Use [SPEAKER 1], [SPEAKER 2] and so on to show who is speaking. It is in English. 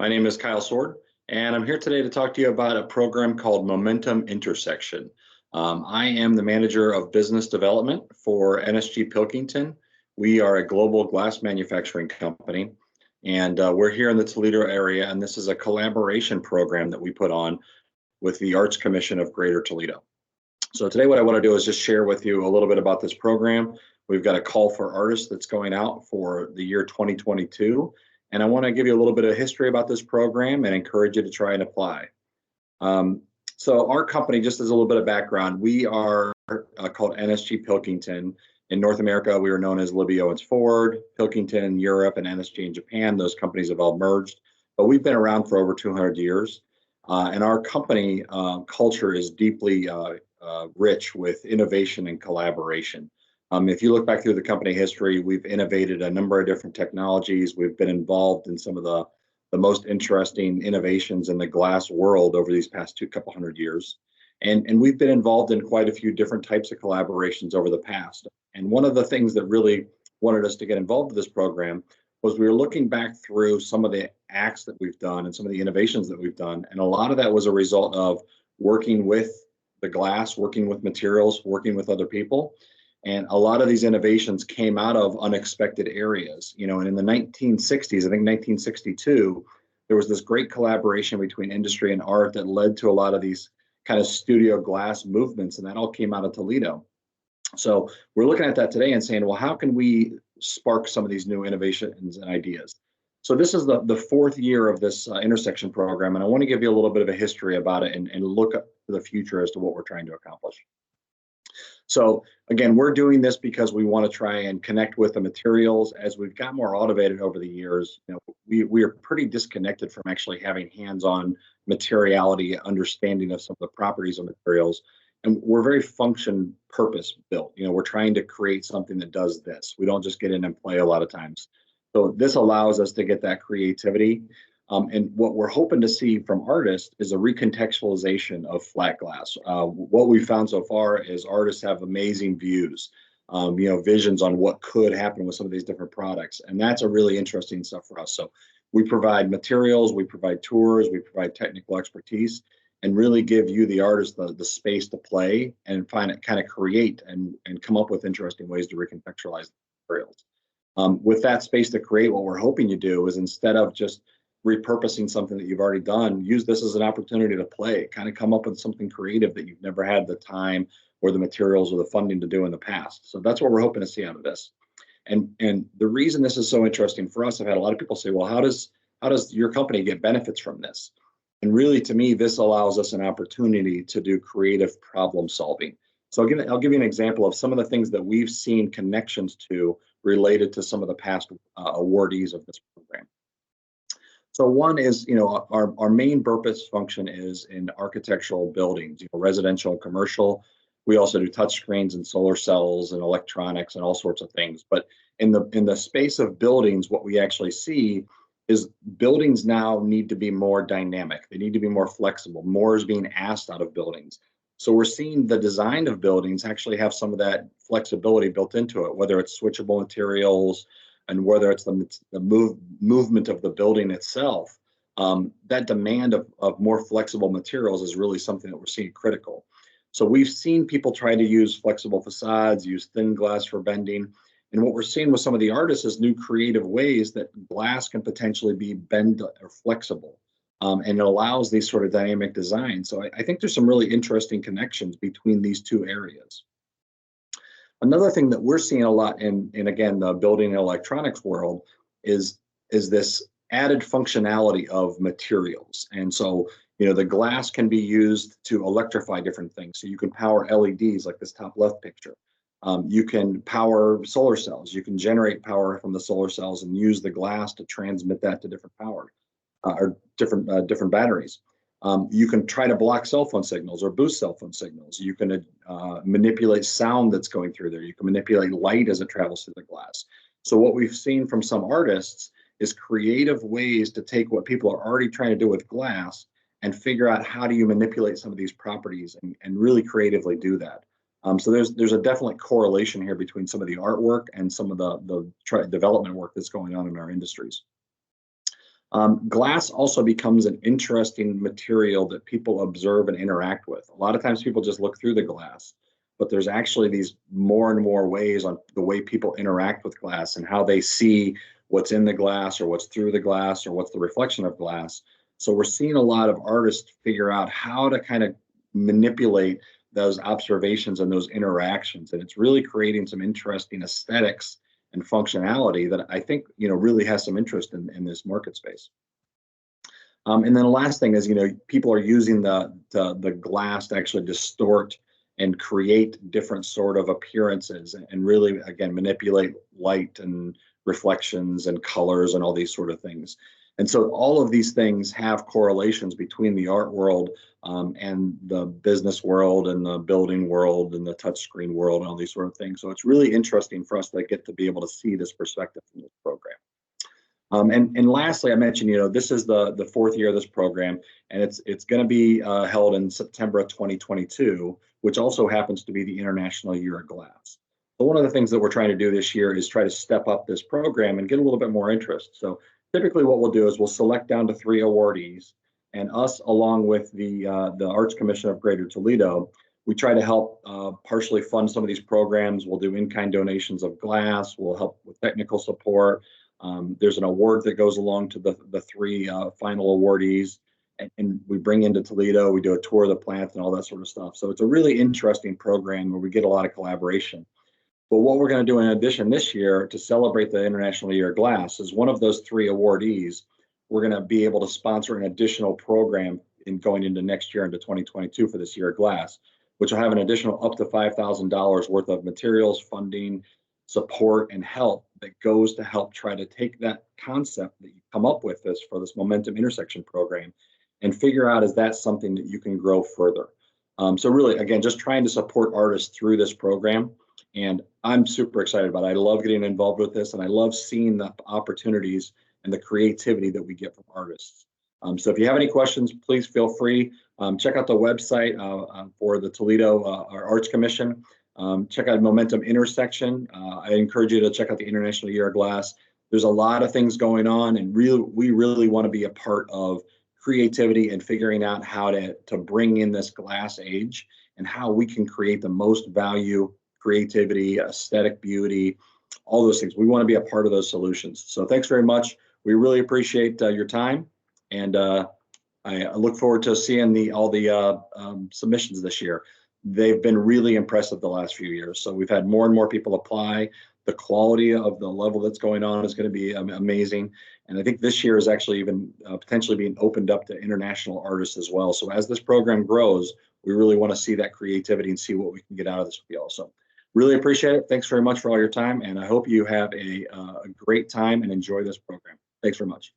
[SPEAKER 1] My name is Kyle Sword, and I'm here today to talk to you about a program called Momentum Intersection. I am the manager of business development for NSG Pilkington. We are a global glass manufacturing company, and we're here in the Toledo area, and this is a collaboration program that we put on with the Arts Commission of Greater Toledo. So today what I want to do is just share with you a little bit about this program. We've got a call for artists that's going out for the year 2022. And I want to give you a little bit of history about this program and encourage you to try and apply. So our company, just as a little bit of background, we are called NSG Pilkington. In North America, we are known as Libby Owens Ford, Pilkington in Europe, and NSG in Japan. Those companies have all merged, but we've been around for over 200 years. And our company culture is deeply rich with innovation and collaboration. If you look back through the company history, we've innovated a number of different technologies. We've been involved in some of the most interesting innovations in the glass world over these past couple hundred years. And we've been involved in quite a few different types of collaborations over the past. And one of the things that really wanted us to get involved with this program was we were looking back through some of the acts that we've done and some of the innovations that we've done. And a lot of that was a result of working with the glass, working with materials, working with other people. And a lot of these innovations came out of unexpected areas, and in the 1960s, I think 1962, there was this great collaboration between industry and art that led to a lot of these kind of studio glass movements, and that all came out of Toledo. So we're looking at that today and saying, well, how can we spark some of these new innovations and ideas? So this is the fourth year of this intersection program, and I want to give you a little bit of a history about it and look up to the future as to what we're trying to accomplish. So again, we're doing this because we want to try and connect with the materials. As we've got more automated over the years, we are pretty disconnected from actually having hands-on materiality, understanding of some of the properties of materials. And we're very function purpose built. We're trying to create something that does this. We don't just get in and play a lot of times. So this allows us to get that creativity. And what we're hoping to see from artists is a recontextualization of flat glass. What we've found so far is artists have amazing views, visions on what could happen with some of these different products. And that's a really interesting stuff for us. So we provide materials, we provide tours, we provide technical expertise, and really give you, the artist, the space to play and kind of create and come up with interesting ways to recontextualize the materials. With that space to create, what we're hoping you do is, instead of just repurposing something that you've already done, use this as an opportunity to play, kind of come up with something creative that you've never had the time or the materials or the funding to do in the past. So that's what we're hoping to see out of this. And the reason this is so interesting for us, I've had a lot of people say, well, how does your company get benefits from this? And really, to me, this allows us an opportunity to do creative problem solving. So I'll give you an example of some of the things that we've seen connections to related to some of the past awardees of this program. So one is, our main purpose function is in architectural buildings, residential and commercial. We also do touch screens and solar cells and electronics and all sorts of things. But in the space of buildings, what we actually see is buildings now need to be more dynamic. They need to be more flexible. More is being asked out of buildings. So we're seeing the design of buildings actually have some of that flexibility built into it, whether it's switchable materials, and whether it's the movement of the building itself. That demand of more flexible materials is really something that we're seeing critical. So we've seen people try to use flexible facades, use thin glass for bending. And what we're seeing with some of the artists is new creative ways that glass can potentially be bend or flexible. And it allows these sort of dynamic designs. So I think there's some really interesting connections between these two areas. Another thing that we're seeing a lot in again, the building and electronics world is this added functionality of materials. And so, the glass can be used to electrify different things. So you can power LEDs like this top left picture. You can power solar cells. You can generate power from the solar cells and use the glass to transmit that to different power or different batteries. You can try to block cell phone signals or boost cell phone signals. You can manipulate sound that's going through there. You can manipulate light as it travels through the glass. So what we've seen from some artists is creative ways to take what people are already trying to do with glass and figure out how do you manipulate some of these properties and really creatively do that. So there's a definite correlation here between some of the artwork and some of the development work that's going on in our industries. Glass also becomes an interesting material that people observe and interact with. A lot of times people just look through the glass, but there's actually these more and more ways on the way people interact with glass and how they see what's in the glass or what's through the glass or what's the reflection of glass. So we're seeing a lot of artists figure out how to kind of manipulate those observations and those interactions. And it's really creating some interesting aesthetics and functionality that I think really has some interest in this market space. And then the last thing is, people are using the glass to actually distort and create different sort of appearances and really, again, manipulate light and reflections and colors and all these sort of things. And so all of these things have correlations between the art world and the business world and the building world and the touchscreen world and all these sort of things. So it's really interesting for us to get to be able to see this perspective from this program. And lastly, I mentioned, this is the fourth year of this program, and it's going to be held in September of 2022, which also happens to be the International Year of Glass. So one of the things that we're trying to do this year is try to step up this program and get a little bit more interest. So typically what we'll do is we'll select down to 3 awardees, and us, along with the Arts Commission of Greater Toledo, we try to help partially fund some of these programs. We'll do in-kind donations of glass. We'll help with technical support. There's an award that goes along to the 3 final awardees, and we bring into Toledo. We do a tour of the plant and all that sort of stuff. So it's a really interesting program where we get a lot of collaboration. But what we're going to do in addition this year to celebrate the International Year of Glass is one of those 3 awardees, we're going to be able to sponsor an additional program in going into next year, into 2022, for this Year of Glass, which will have an additional up to $5,000 worth of materials, funding, support, and help that goes to help try to take that concept that you come up with for this Momentum Intersection program and figure out, is that something that you can grow further? So really, again, just trying to support artists through this program. And I'm super excited about it. I love getting involved with this, and I love seeing the opportunities and the creativity that we get from artists. So if you have any questions, please feel free. Check out the website for the Toledo Arts Commission. Check out Momentum Intersection. I encourage you to check out the International Year of Glass. There's a lot of things going on, and we really want to be a part of creativity and figuring out how to bring in this glass age and how we can create the most value, creativity, aesthetic beauty, all those things. We want to be a part of those solutions. So thanks very much. We really appreciate your time, and I look forward to seeing all the submissions this year. They've been really impressive the last few years. So we've had more and more people apply. The quality of the level that's going on is going to be amazing. And I think this year is actually even potentially being opened up to international artists as well. So as this program grows, we really want to see that creativity and see what we can get out of this field. So really appreciate it. Thanks very much for all your time. And I hope you have a great time and enjoy this program. Thanks very much.